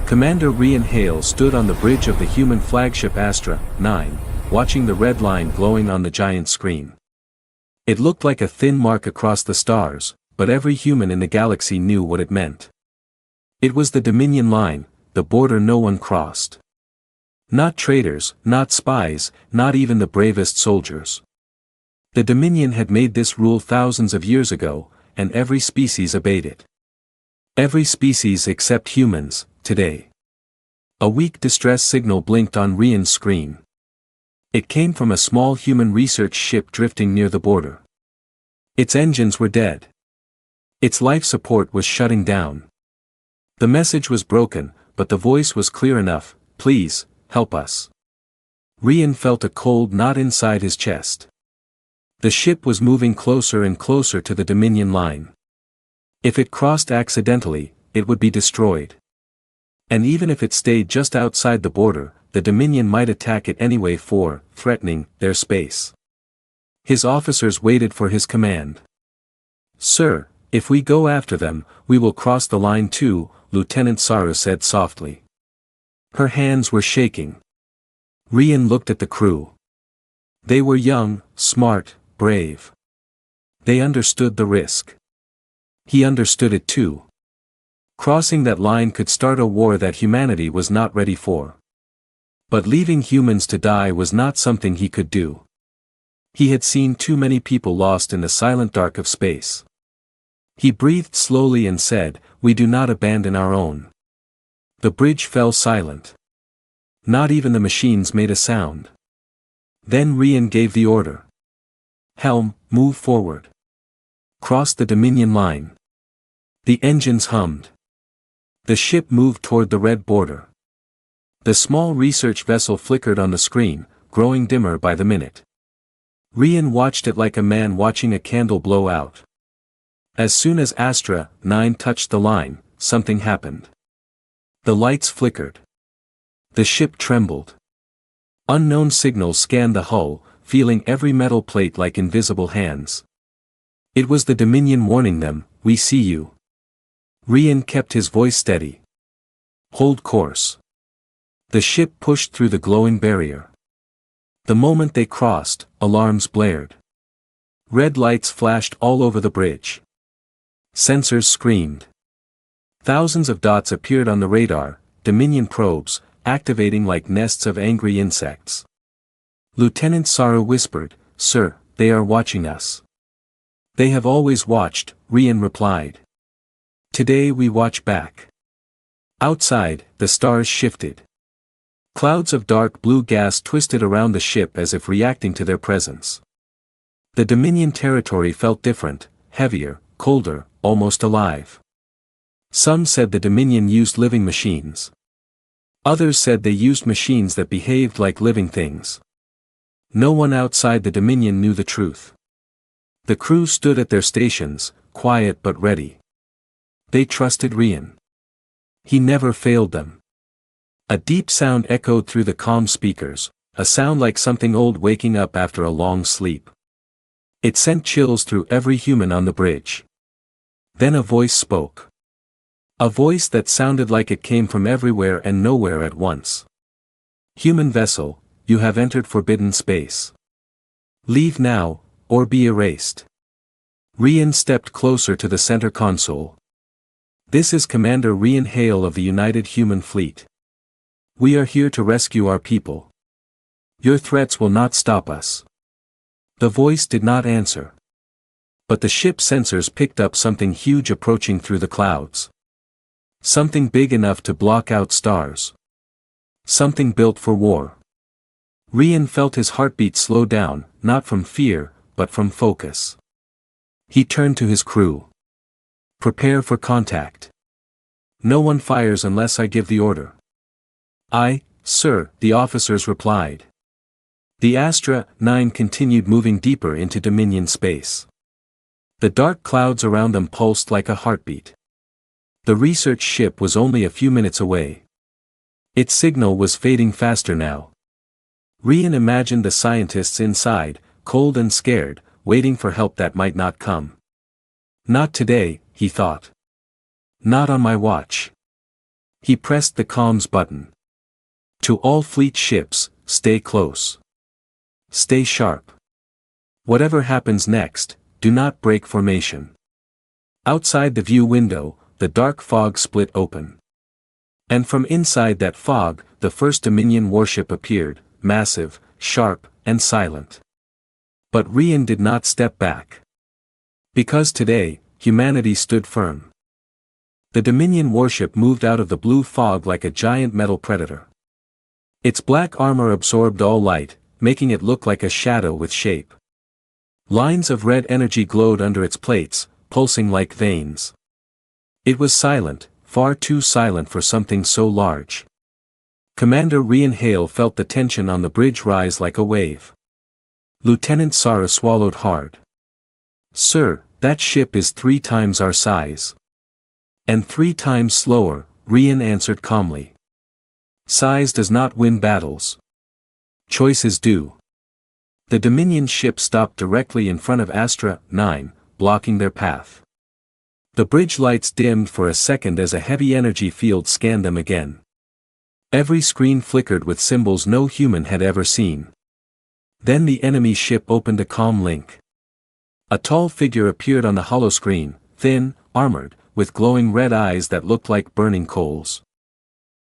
Commander Rian Hale stood on the bridge of the human flagship Astra 9, watching the red line glowing on the giant screen. It looked like a thin mark across the stars, but every human in the galaxy knew what it meant. It was the Dominion line, the border no one crossed. Not traitors, not spies, not even the bravest soldiers. The Dominion had made this rule thousands of years ago, and every species obeyed it. Every species except humans, today. A weak distress signal blinked on Rian's screen. It came from a small human research ship drifting near the border. Its engines were dead. Its life support was shutting down. The message was broken, but the voice was clear enough: "Please, help us." Rian felt a cold knot inside his chest. The ship was moving closer and closer to the Dominion line. If it crossed accidentally, it would be destroyed. And even if it stayed just outside the border, the Dominion might attack it anyway, threatening their space. His officers waited for his command. "Sir, if we go after them, we will cross the line too," Lieutenant Saru said softly. Her hands were shaking. Rian looked at the crew. They were young, smart, brave. They understood the risk. He understood it too. Crossing that line could start a war that humanity was not ready for. But leaving humans to die was not something he could do. He had seen too many people lost in the silent dark of space. He breathed slowly and said, "We do not abandon our own." The bridge fell silent. Not even the machines made a sound. Then Rian gave the order. "Helm, move forward. Cross the Dominion line." The engines hummed. The ship moved toward the red border. The small research vessel flickered on the screen, growing dimmer by the minute. Rian watched it like a man watching a candle blow out. As soon as Astra 9 touched the line, something happened. The lights flickered. The ship trembled. Unknown signals scanned the hull, feeling every metal plate like invisible hands. It was the Dominion warning them, "We see you." Rian kept his voice steady. "Hold course." The ship pushed through the glowing barrier. The moment they crossed, alarms blared. Red lights flashed all over the bridge. Sensors screamed. Thousands of dots appeared on the radar, Dominion probes, activating like nests of angry insects. Lieutenant Saru whispered, "Sir, they are watching us." "They have always watched," Rian replied. "Today we watch back." Outside, the stars shifted. Clouds of dark blue gas twisted around the ship as if reacting to their presence. The Dominion territory felt different, heavier, colder, almost alive. Some said the Dominion used living machines. Others said they used machines that behaved like living things. No one outside the Dominion knew the truth. The crew stood at their stations, quiet but ready. They trusted Rian. He never failed them. A deep sound echoed through the calm speakers, a sound like something old waking up after a long sleep. It sent chills through every human on the bridge. Then a voice spoke. A voice that sounded like it came from everywhere and nowhere at once. "Human vessel, you have entered forbidden space. Leave now, or be erased." Rian stepped closer to the center console. "This is Commander Rian Hale of the United Human Fleet. We are here to rescue our people. Your threats will not stop us." The voice did not answer. But the ship's sensors picked up something huge approaching through the clouds. Something big enough to block out stars. Something built for war. Rian felt his heartbeat slow down, not from fear, but from focus. He turned to his crew. "Prepare for contact. No one fires unless I give the order." "Aye, sir," the officers replied. The Astra 9 continued moving deeper into Dominion space. The dark clouds around them pulsed like a heartbeat. The research ship was only a few minutes away. Its signal was fading faster now. Rian imagined the scientists inside, cold and scared, waiting for help that might not come. "Not today," he thought. "Not on my watch." He pressed the comms button. To all fleet ships, stay close. Stay sharp. Whatever happens next, do not break formation. Outside the view window, the dark fog split open. And from inside that fog, the first Dominion warship appeared, massive, sharp, and silent. But Rian did not step back. Because today, humanity stood firm. The Dominion warship moved out of the blue fog like a giant metal predator. Its black armor absorbed all light, making it look like a shadow with shape. Lines of red energy glowed under its plates, pulsing like veins. It was silent, far too silent for something so large. Commander Rian Hale felt the tension on the bridge rise like a wave. Lieutenant Sara swallowed hard. "Sir, that ship is 3 times our size." "And 3 times slower," Rian answered calmly. "Size does not win battles. Choices do." The Dominion ship stopped directly in front of Astra 9, blocking their path. The bridge lights dimmed for a second as a heavy energy field scanned them again. Every screen flickered with symbols no human had ever seen. Then the enemy ship opened a comm link. A tall figure appeared on the holoscreen, thin, armored, with glowing red eyes that looked like burning coals.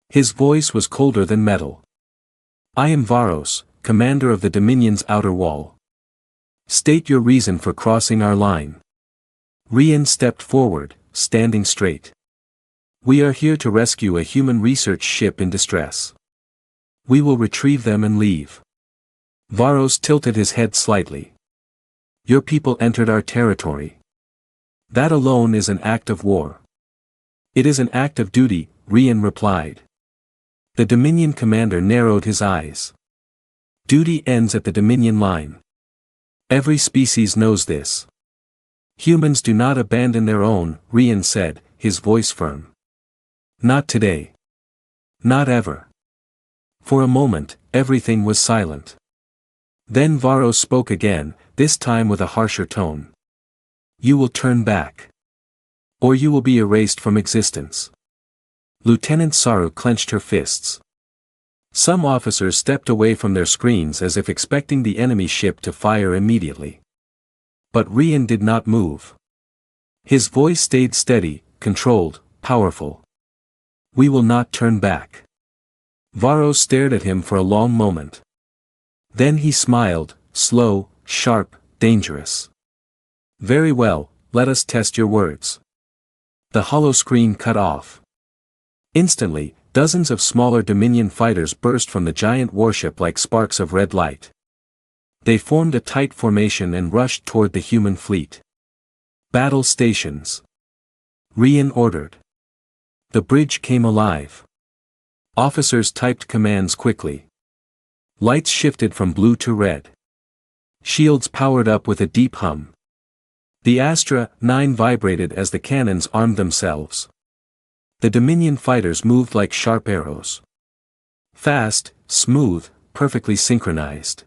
His voice was colder than metal. "I am Varos, commander of the Dominion's outer wall. State your reason for crossing our line." Rian stepped forward, standing straight. "We are here to rescue a human research ship in distress. We will retrieve them and leave." Varos tilted his head slightly. "Your people entered our territory. That alone is an act of war." "It is an act of duty," Rian replied. The Dominion commander narrowed his eyes. "Duty ends at the Dominion line. Every species knows this. Humans do not abandon their own," Rian said, his voice firm. "Not today. Not ever." For a moment, everything was silent. Then Varos spoke again, this time with a harsher tone. "You will turn back. Or you will be erased from existence." Lieutenant Saru clenched her fists. Some officers stepped away from their screens as if expecting the enemy ship to fire immediately. But Rian did not move. His voice stayed steady, controlled, powerful. "We will not turn back." Varos stared at him for a long moment. Then he smiled, slow, sharp, dangerous. "Very well, let us test your words." The holoscreen cut off. Instantly, dozens of smaller Dominion fighters burst from the giant warship like sparks of red light. They formed a tight formation and rushed toward the human fleet. "Battle stations," Rian ordered. The bridge came alive. Officers typed commands quickly. Lights shifted from blue to red. Shields powered up with a deep hum. The Astra 9 vibrated as the cannons armed themselves. The Dominion fighters moved like sharp arrows. Fast, smooth, perfectly synchronized.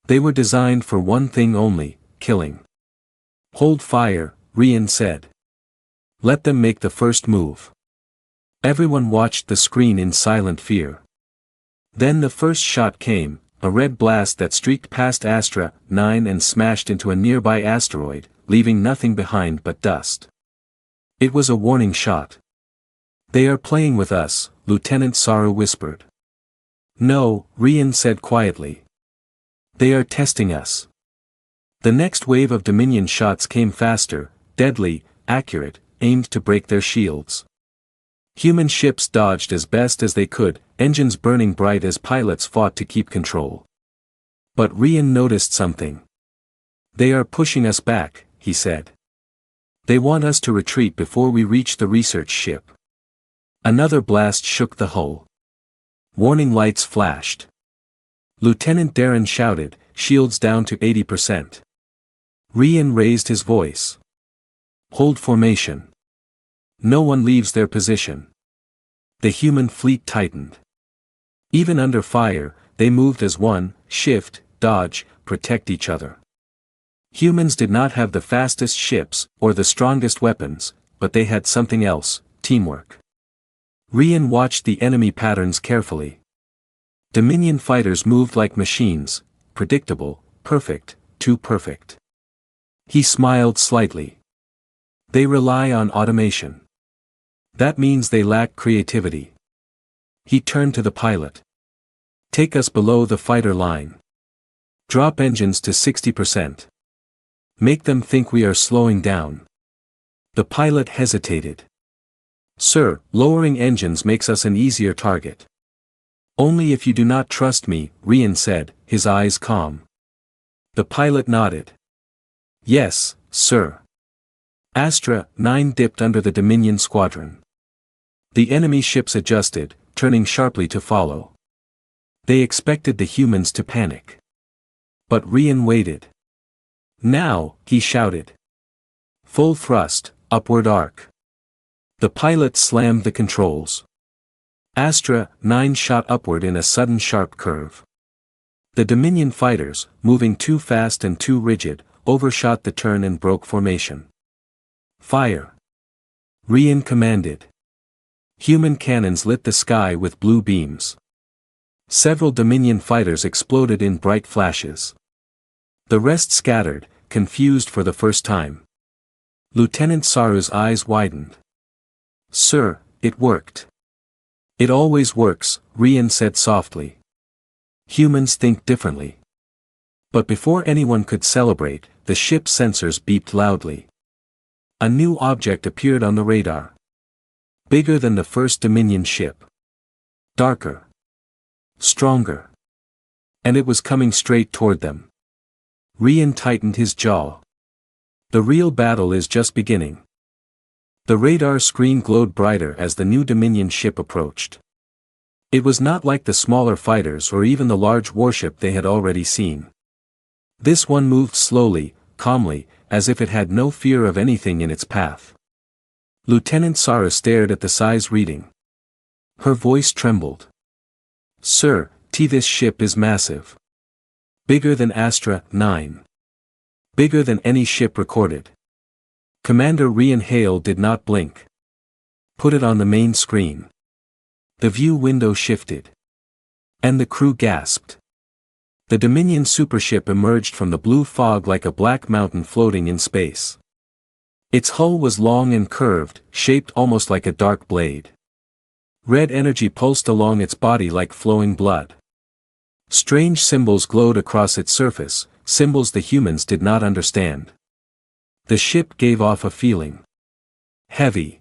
They were designed for one thing only, killing. "Hold fire," Rian said. "Let them make the first move." Everyone watched the screen in silent fear. Then the first shot came, a red blast that streaked past Astra 9 and smashed into a nearby asteroid, leaving nothing behind but dust. It was a warning shot. "They are playing with us," Lieutenant Saru whispered. "No," Rian said quietly. "They are testing us." The next wave of Dominion shots came faster, deadly, accurate, aimed to break their shields. Human ships dodged as best as they could, engines burning bright as pilots fought to keep control. But Rian noticed something. "They are pushing us back," he said. "They want us to retreat before we reach the research ship." Another blast shook the hull. Warning lights flashed. Lieutenant Darren shouted, "Shields down to 80%. Rian raised his voice. "Hold formation. No one leaves their position." The human fleet tightened. Even under fire, they moved as one, shift, dodge, protect each other. Humans did not have the fastest ships, or the strongest weapons, but they had something else, teamwork. Rian watched the enemy patterns carefully. Dominion fighters moved like machines, predictable, perfect, too perfect. He smiled slightly. They rely on automation. That means they lack creativity. He turned to the pilot. Take us below the fighter line. Drop engines to 60%. Make them think we are slowing down. The pilot hesitated. Sir, lowering engines makes us an easier target. Only if you do not trust me, Rian said, his eyes calm. The pilot nodded. Yes, sir. Astra 9 dipped under the Dominion squadron. The enemy ships adjusted, turning sharply to follow. They expected the humans to panic. But Rian waited. Now, he shouted. Full thrust, upward arc. The pilot slammed the controls. Astra 9 shot upward in a sudden sharp curve. The Dominion fighters, moving too fast and too rigid, overshot the turn and broke formation. Fire! Rian commanded. Human cannons lit the sky with blue beams. Several Dominion fighters exploded in bright flashes. The rest scattered, confused for the first time. Lieutenant Saru's eyes widened. Sir, it worked. It always works, Rian said softly. Humans think differently. But before anyone could celebrate, the ship's sensors beeped loudly. A new object appeared on the radar. Bigger than the first Dominion ship. Darker. Stronger. And it was coming straight toward them. Rian tightened his jaw. The real battle is just beginning. The radar screen glowed brighter as the new Dominion ship approached. It was not like the smaller fighters or even the large warship they had already seen. This one moved slowly, calmly, as if it had no fear of anything in its path. Lieutenant Saru stared at the size reading. Her voice trembled. Sir, this ship is massive. Bigger than Astra 9. Bigger than any ship recorded. Commander Rian Hale did not blink. Put it on the main screen. The view window shifted. And the crew gasped. The Dominion supership emerged from the blue fog like a black mountain floating in space. Its hull was long and curved, shaped almost like a dark blade. Red energy pulsed along its body like flowing blood. Strange symbols glowed across its surface, symbols the humans did not understand. The ship gave off a feeling. Heavy.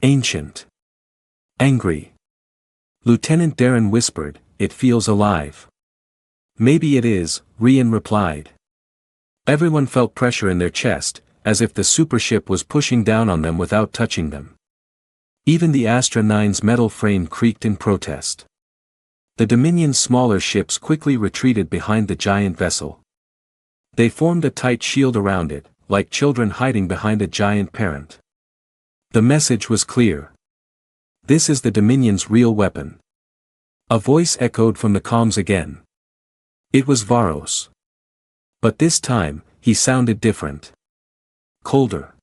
Ancient. Angry. Lieutenant Darren whispered, "It feels alive." "Maybe it is," Rian replied. Everyone felt pressure in their chest, as if the supership was pushing down on them without touching them. Even the Astra 9's metal frame creaked in protest. The Dominion's smaller ships quickly retreated behind the giant vessel. They formed a tight shield around it, like children hiding behind a giant parent. The message was clear. This is the Dominion's real weapon. A voice echoed from the comms again. It was Varos. But this time, he sounded different. Colder.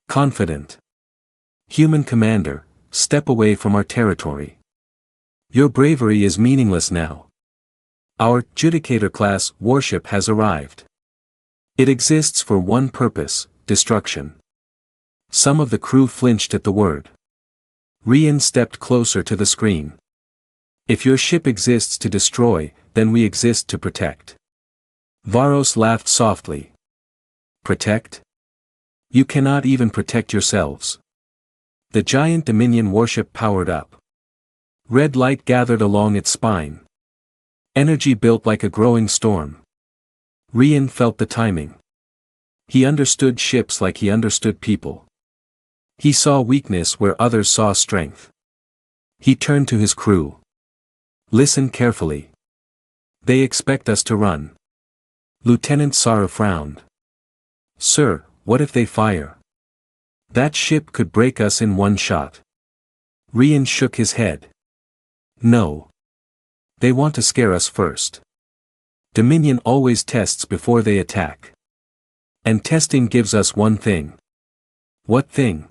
Confident. Human commander, step away from our territory. Your bravery is meaningless now. Our Judicator-class warship has arrived. It exists for one purpose, destruction. Some of the crew flinched at the word. Rian stepped closer to the screen. If your ship exists to destroy, then we exist to protect. Varos laughed softly. Protect? You cannot even protect yourselves. The giant Dominion warship powered up. Red light gathered along its spine. Energy built like a growing storm. Rian felt the timing. He understood ships like he understood people. He saw weakness where others saw strength. He turned to his crew. Listen carefully. They expect us to run. Lieutenant Saru frowned. Sir, what if they fire? That ship could break us in one shot. Rian shook his head. No. They want to scare us first. Dominion always tests before they attack. And testing gives us one thing. What thing?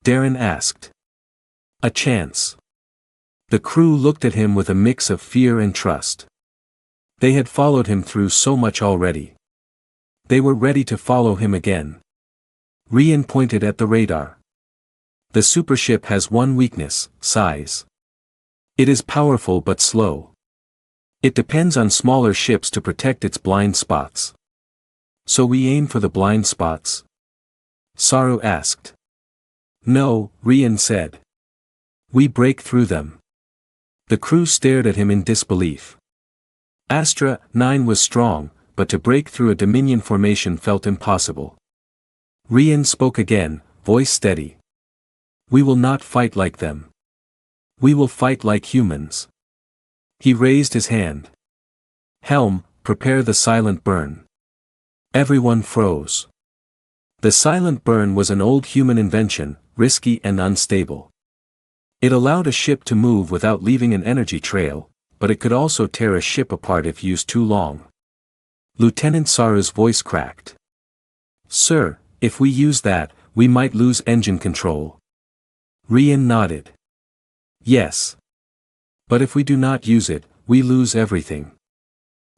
Darren asked. A chance. The crew looked at him with a mix of fear and trust. They had followed him through so much already. They were ready to follow him again. Rian pointed at the radar. The supership has one weakness: size. It is powerful but slow. It depends on smaller ships to protect its blind spots. So we aim for the blind spots? Saru asked. No, Rian said. We break through them. The crew stared at him in disbelief. Astra 9 was strong, but to break through a Dominion formation felt impossible. Rian spoke again, voice steady. We will not fight like them. We will fight like humans. He raised his hand. Helm, prepare the silent burn. Everyone froze. The silent burn was an old human invention, risky and unstable. It allowed a ship to move without leaving an energy trail, but it could also tear a ship apart if used too long. Lieutenant Saru's voice cracked. Sir, if we use that, we might lose engine control. Rian nodded. Yes. But if we do not use it, we lose everything.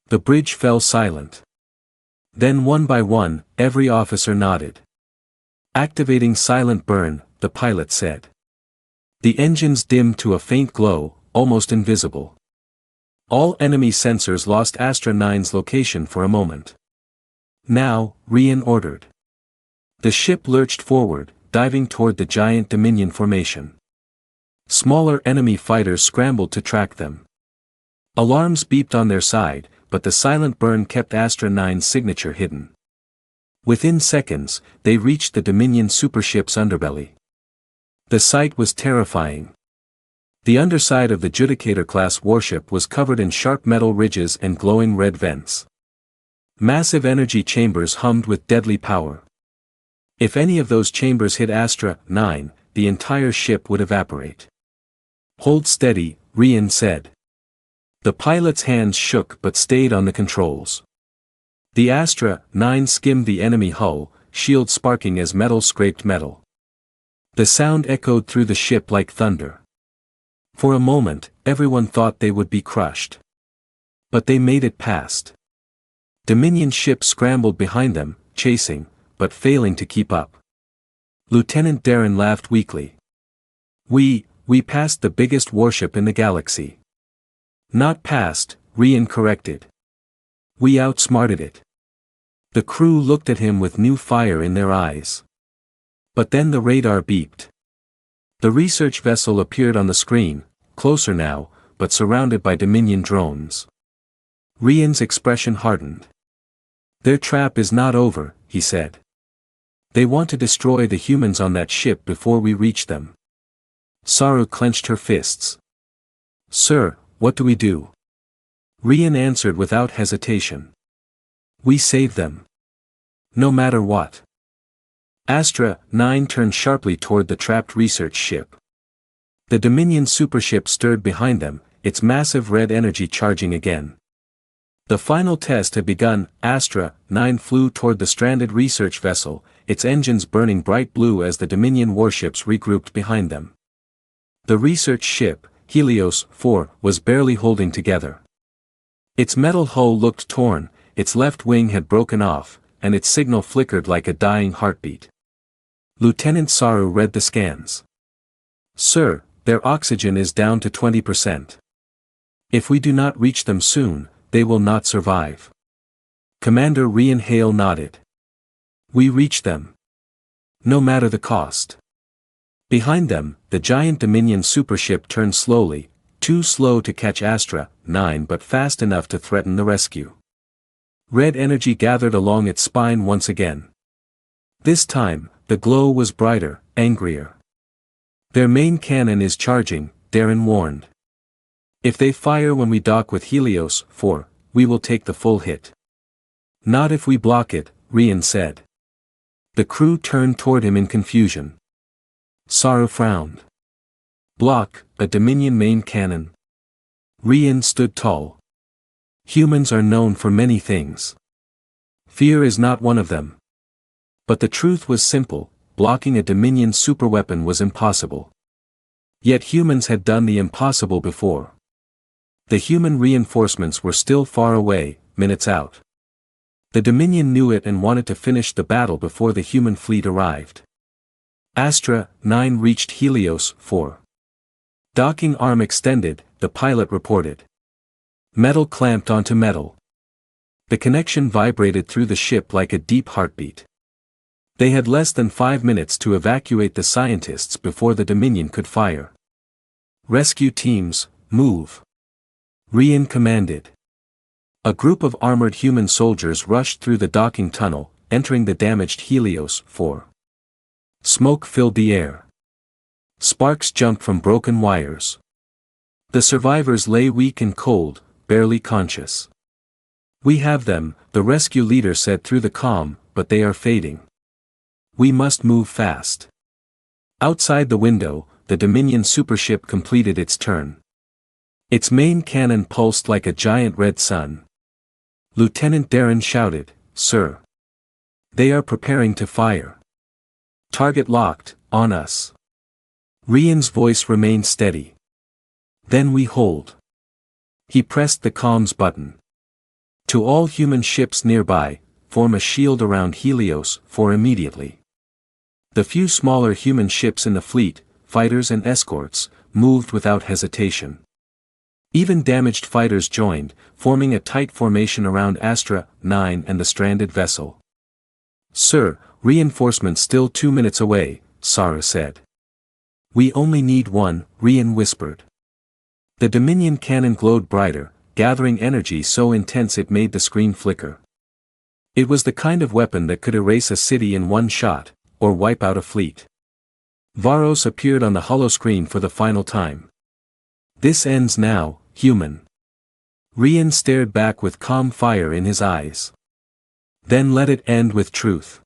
The bridge fell silent. Then one by one, every officer nodded. Activating silent burn, the pilot said. The engines dimmed to a faint glow, almost invisible. All enemy sensors lost Astra 9's location for a moment. Now, Rian ordered. The ship lurched forward, diving toward the giant Dominion formation. Smaller enemy fighters scrambled to track them. Alarms beeped on their side, but the silent burn kept Astra 9's signature hidden. Within seconds, they reached the Dominion supership's underbelly. The sight was terrifying. The underside of the Judicator-class warship was covered in sharp metal ridges and glowing red vents. Massive energy chambers hummed with deadly power. If any of those chambers hit Astra 9, the entire ship would evaporate. Hold steady, Rian said. The pilot's hands shook but stayed on the controls. The Astra 9 skimmed the enemy hull, shield sparking as metal scraped metal. The sound echoed through the ship like thunder. For a moment, everyone thought they would be crushed. But they made it past. Dominion ships scrambled behind them, chasing, but failing to keep up. Lieutenant Darren laughed weakly. We passed the biggest warship in the galaxy. Not passed, Rian corrected. We outsmarted it. The crew looked at him with new fire in their eyes. But then the radar beeped. The research vessel appeared on the screen, closer now, but surrounded by Dominion drones. Rian's expression hardened. Their trap is not over, he said. They want to destroy the humans on that ship before we reach them. Saru clenched her fists. Sir, what do we do? Rian answered without hesitation. We save them. No matter what. Astra 9 turned sharply toward the trapped research ship. The Dominion supership stirred behind them, its massive red energy charging again. The final test had begun. Astra 9 flew toward the stranded research vessel, its engines burning bright blue as the Dominion warships regrouped behind them. The research ship, Helios 4, was barely holding together. Its metal hull looked torn, its left wing had broken off, and its signal flickered like a dying heartbeat. Lieutenant Saru read the scans. Sir, their oxygen is down to 20%. If we do not reach them soon, they will not survive. Commander Rian Hale nodded. We reach them. No matter the cost. Behind them, the giant Dominion supership turned slowly, too slow to catch Astra 9 but fast enough to threaten the rescue. Red energy gathered along its spine once again. This time, the glow was brighter, angrier. Their main cannon is charging, Darren warned. If they fire when we dock with Helios 4, we will take the full hit. Not if we block it, Rian said. The crew turned toward him in confusion. Saru frowned. Block, a Dominion main cannon. Rian stood tall. Humans are known for many things. Fear is not one of them. But the truth was simple, blocking a Dominion superweapon was impossible. Yet humans had done the impossible before. The human reinforcements were still far away, minutes out. The Dominion knew it and wanted to finish the battle before the human fleet arrived. Astra 9 reached Helios 4. Docking arm extended, the pilot reported. Metal clamped onto metal. The connection vibrated through the ship like a deep heartbeat. They had less than 5 minutes to evacuate the scientists before the Dominion could fire. Rescue teams, move. Rian commanded. A group of armored human soldiers rushed through the docking tunnel, entering the damaged Helios 4. Smoke filled the air. Sparks jumped from broken wires. The survivors lay weak and cold, barely conscious. "We have them," the rescue leader said through the comm, "but they are fading. We must move fast." Outside the window, the Dominion supership completed its turn. Its main cannon pulsed like a giant red sun. Lieutenant Darren shouted, "Sir! They are preparing to fire. Target locked, on us." Rian's voice remained steady. "Then we hold." He pressed the comms button. "To all human ships nearby, form a shield around Helios 4 immediately." The few smaller human ships in the fleet, fighters and escorts, moved without hesitation. Even damaged fighters joined, forming a tight formation around Astra 9 and the stranded vessel. "Sir, reinforcements still 2 minutes away," Sarah said. "We only need one," Rian whispered. The Dominion cannon glowed brighter, gathering energy so intense it made the screen flicker. It was the kind of weapon that could erase a city in one shot, or wipe out a fleet. Varos appeared on the holoscreen for the final time. "This ends now, human." Rian stared back with calm fire in his eyes. "Then let it end with truth.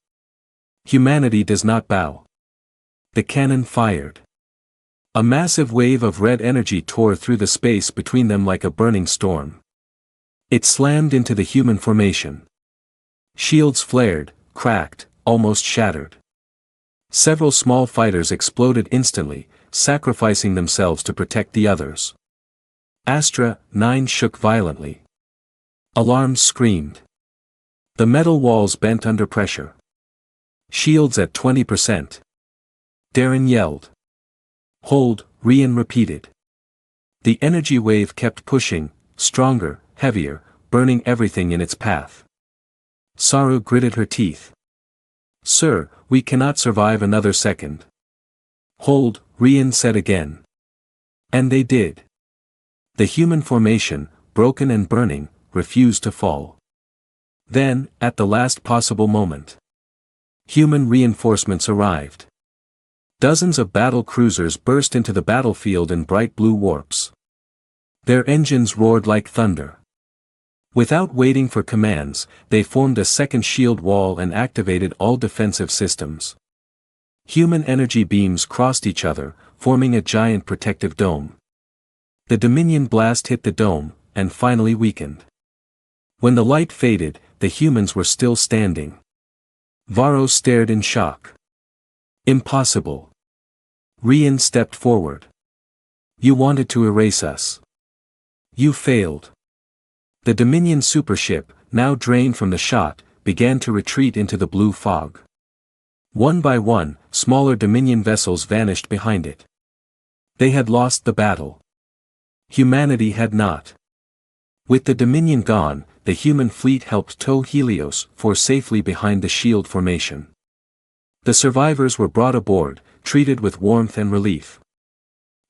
Humanity does not bow." The cannon fired. A massive wave of red energy tore through the space between them like a burning storm. It slammed into the human formation. Shields flared, cracked, almost shattered. Several small fighters exploded instantly, sacrificing themselves to protect the others. Astra 9 shook violently. Alarms screamed. The metal walls bent under pressure. "Shields at 20%. Darren yelled. "Hold," Rian repeated. The energy wave kept pushing, stronger, heavier, burning everything in its path. Saru gritted her teeth. "Sir, we cannot survive another second." "Hold," Rian said again. And they did. The human formation, broken and burning, refused to fall. Then, at the last possible moment, human reinforcements arrived. Dozens of battle cruisers burst into the battlefield in bright blue warps. Their engines roared like thunder. Without waiting for commands, they formed a second shield wall and activated all defensive systems. Human energy beams crossed each other, forming a giant protective dome. The Dominion blast hit the dome, and finally weakened. When the light faded, the humans were still standing. Varro stared in shock. "Impossible." Rian stepped forward. "You wanted to erase us. You failed." The Dominion supership, now drained from the shot, began to retreat into the blue fog. One by one, smaller Dominion vessels vanished behind it. They had lost the battle. Humanity had not. With the Dominion gone, the human fleet helped tow Helios 4 safely behind the shield formation. The survivors were brought aboard, treated with warmth and relief.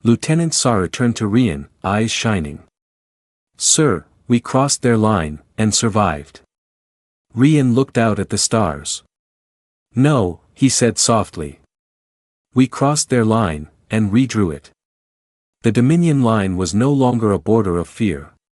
Lieutenant Sara turned to Rian, eyes shining. "Sir, we crossed their line, and survived." Rian looked out at the stars. "No," he said softly. "We crossed their line, and redrew it." The Dominion line was no longer a border of fear.